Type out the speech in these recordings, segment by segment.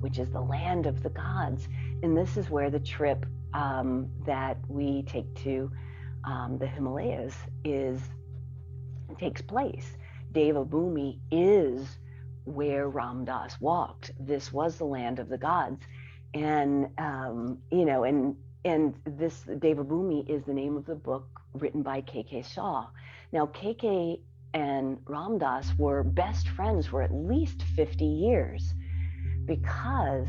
which is the land of the gods. And this is where the trip that we take to the Himalayas takes place. Deva Bhumi is where Ram Dass walked. This was the land of the gods. And, and this Deva Bhumi is the name of the book written by K.K. Shaw. Now, K.K. and Ram Dass were best friends for at least 50 years because,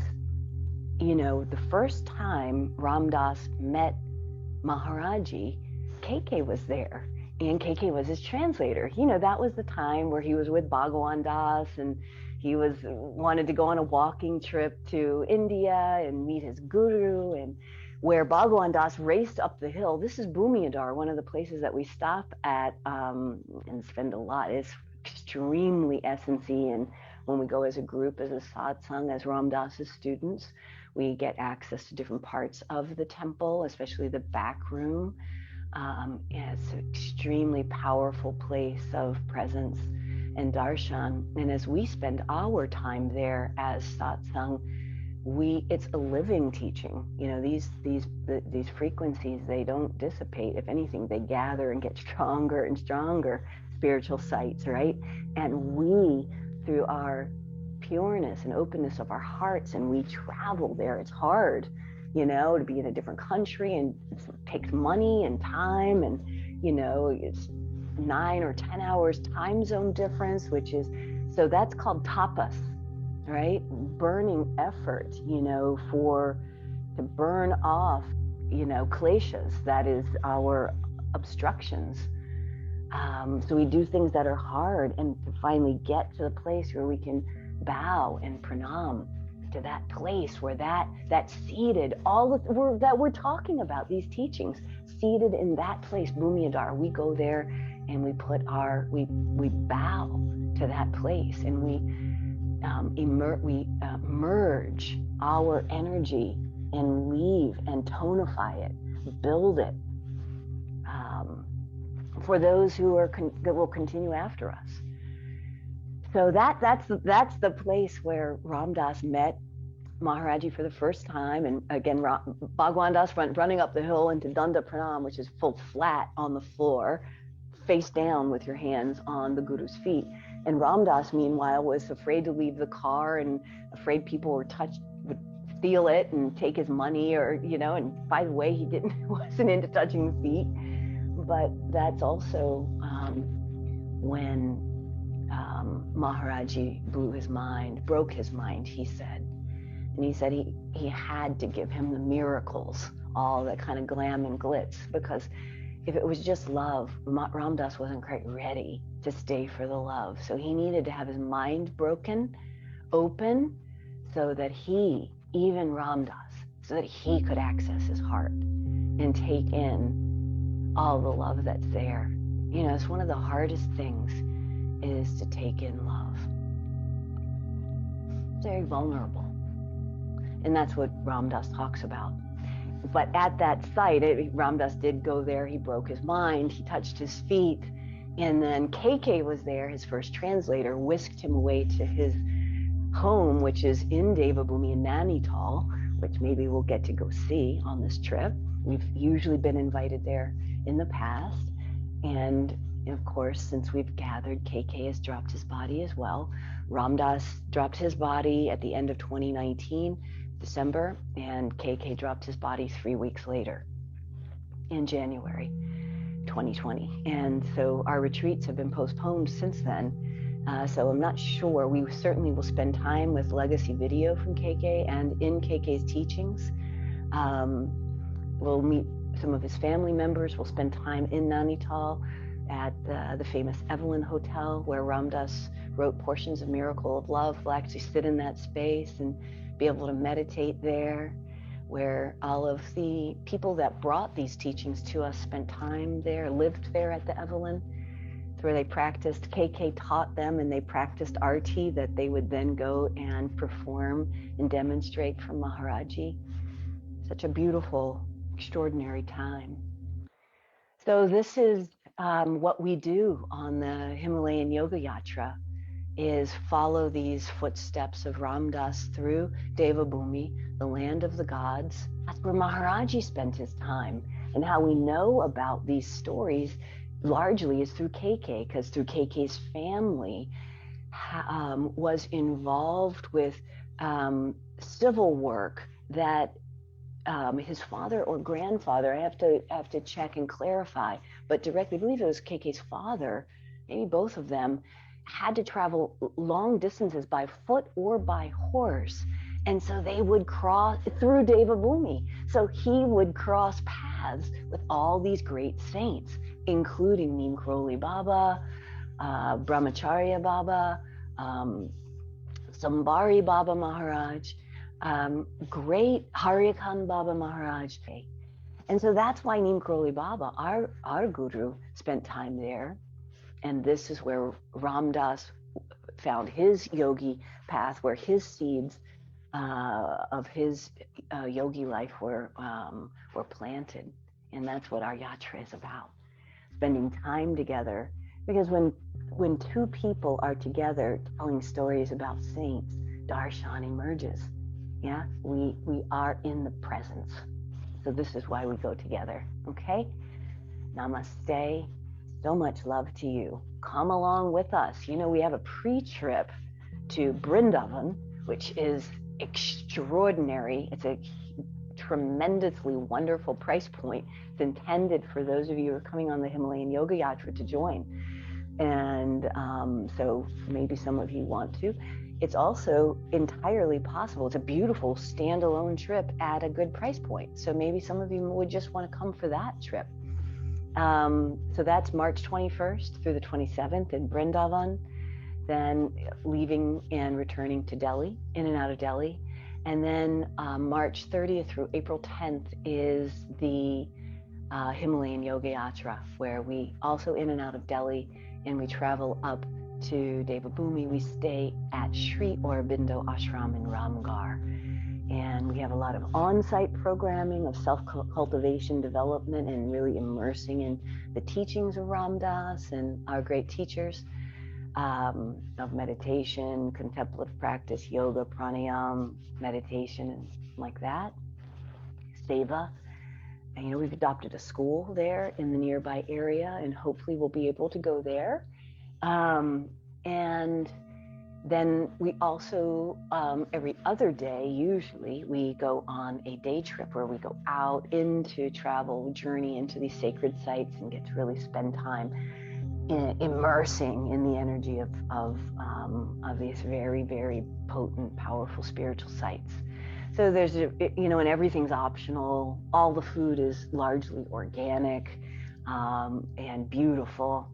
the first time Ram Dass met Maharaji, K.K. was there. And K.K. was his translator. That was the time where he was with Bhagwan Das, and he wanted to go on a walking trip to India and meet his guru, and where Bhagwan Das raced up the hill. This is Bhumiyadar, one of the places that we stop at and spend a lot. It's extremely essency, and when we go as a group, as a satsang, as Ram Dass's students, we get access to different parts of the temple, especially the back room. It's an extremely powerful place of presence and darshan. And as we spend our time there as satsang, it's a living teaching. These frequencies, they don't dissipate. If anything, they gather and get stronger and stronger, spiritual sights, right? And we, through our pureness and openness of our hearts, and we travel there. It's hard, to be in a different country, and it takes money and time, and, it's 9 or 10 hours time zone difference, so that's called tapas, right? Burning effort, to burn off, kleshas, that is our obstructions. So we do things that are hard, and to finally get to the place where we can bow and pranam to that place where that's seated, that we're talking about, these teachings, seated in that place, Bhumiyadar. We go there and we we bow to that place, and we merge our energy and leave and tonify it, build it, for those who that will continue after us. So that's the place where Ram Dass met Maharaji for the first time. And again, Bhagwan Das went running up the hill into Danda Pranam, which is full flat on the floor, face down with your hands on the Guru's feet. And Ram Dass, meanwhile, was afraid to leave the car and afraid people would steal it and take his money, or, and by the way, he wasn't into touching the feet. But that's also when Maharaji broke his mind, he said. And he said he had to give him the miracles, all that kind of glam and glitz, because if it was just love, Ram Dass wasn't quite ready to stay for the love. So he needed to have his mind broken, open, so that even Ram Dass, so that he could access his heart and take in all the love that's there. It's one of the hardest things is to take in love. It's very vulnerable. And that's what Ram Dass talks about. But at that site, Ram Dass did go there. He broke his mind. He touched his feet. And then KK was there, his first translator, whisked him away to his home, which is in Deva Bhumi in Nainital, which maybe we'll get to go see on this trip. We've usually been invited there in the past. And of course, since we've gathered, KK has dropped his body as well. Ram Dass dropped his body at the end of 2019, December, and KK dropped his body 3 weeks later in January 2020. And so our retreats have been postponed since then. So I'm not sure. We certainly will spend time with legacy video from KK and in KK's teachings. We'll meet some of his family members. We'll spend time in Nainital at the famous Evelyn Hotel, where Ram Dass wrote portions of Miracle of Love. We'll actually sit in that space and be able to meditate there, where all of the people that brought these teachings to us spent time there, lived there at the Evelyn. It's where they practiced, KK taught them, and they practiced arti that they would then go and perform and demonstrate for Maharaji. Such a beautiful, extraordinary time. So this is what we do on the Himalayan Yoga Yatra. is follow these footsteps of Ram Dass through Deva Bhumi, the land of the gods. That's where Maharaji spent his time. And how we know about these stories largely is through KK, because through KK's family was involved with civil work that his father or grandfather, I have to check and clarify, but directly, I believe it was KK's father, maybe both of them, had to travel long distances by foot or by horse. And so they would cross through Deva Bhumi. So he would cross paths with all these great saints, including Neem Karoli Baba, Brahmacharya Baba, Sambari Baba Maharaj, great Haryakan Baba Maharaj. And so that's why Neem Karoli Baba, our guru, spent time there. And this is where Ram Dass found his yogi path, where his seeds of his yogi life were planted. And that's what our yatra is about, spending time together. Because when two people are together telling stories about saints, darshan emerges. Yeah, we are in the presence. So this is why we go together. Okay? Namaste. So much love to you. Come along with us. You know, we have a pre-trip to Brindavan, which is extraordinary. It's a tremendously wonderful price point. It's intended for those of you who are coming on the Himalayan Yoga Yatra to join. And so maybe some of you want to. It's also entirely possible. It's a beautiful standalone trip at a good price point. So maybe some of you would just want to come for that trip. So that's March 21st through the 27th in Brindavan, then leaving and returning to Delhi, in and out of Delhi. And then March 30th through April 10th is the Himalayan Yoga Yatra, where we also in and out of Delhi, and we travel up to Deva Bhumi. We stay at Sri Aurobindo Ashram in Ramgarh. And we have a lot of on-site programming of self-cultivation development and really immersing in the teachings of Ram Dass and our great teachers of meditation, contemplative practice, yoga, pranayama, meditation, and like that. Seva. And, you know, we've adopted a school there in the nearby area, and hopefully we'll be able to go there. And then we also, every other day, usually, we go on a day trip where we go out into travel, journey into these sacred sites and get to really spend time immersing in the energy of these very, very potent, powerful spiritual sites. So there's, you know, and everything's optional. All the food is largely organic and beautiful.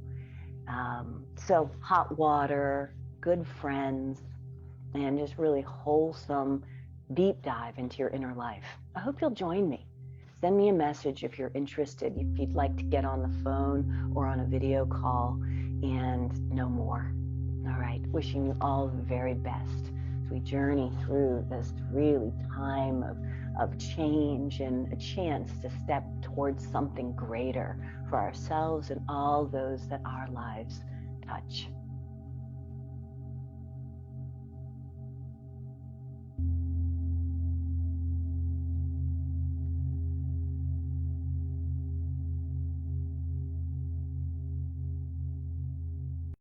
So hot water, good friends, and just really wholesome deep dive into your inner life. I hope you'll join me. Send me a message if you're interested, if you'd like to get on the phone or on a video call and know more. All right, wishing you all the very best as we journey through this really time of change and a chance to step towards something greater for ourselves and all those that our lives touch.